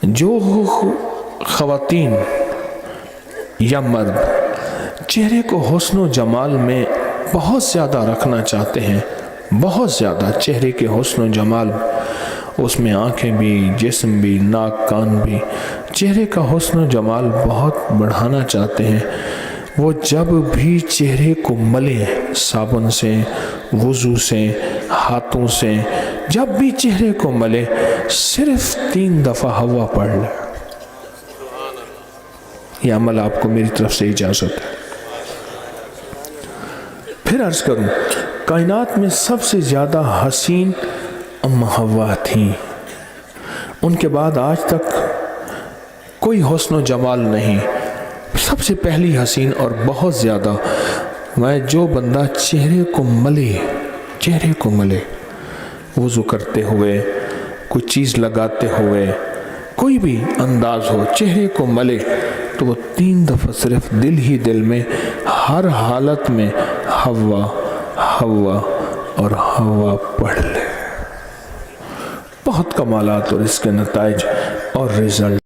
جو خواتین یا مرد چہرے کو حسن و جمال میں بہت زیادہ رکھنا چاہتے ہیں، بہت زیادہ چہرے کے حسن و جمال، اس میں آنکھیں بھی، جسم بھی، ناک کان بھی، چہرے کا حسن و جمال بہت بڑھانا چاہتے ہیں، وہ جب بھی چہرے کو ملیں صابن سے، وضو سے، ہاتھوں سے، جب بھی چہرے کو ملے صرف 3 دفعہ ہوا پڑھ لے۔ یہ عمل آپ کو میری طرف سے اجازت ہے۔ پھر عرض کروں، کائنات میں سب سے زیادہ حسین ام حوا تھیں، ان کے بعد آج تک کوئی حسن و جمال نہیں، سب سے پہلی حسین اور بہت زیادہ۔ میں جو بندہ چہرے کو ملے وضو کرتے ہوئے، کوئی چیز لگاتے ہوئے، کوئی بھی انداز ہو، چہرے کو ملے تو وہ 3 دفعہ صرف دل ہی دل میں ہر حالت میں حوا حوا اور حوا پڑھ لے۔ بہت کمالات اور اس کے نتائج اور رزلٹ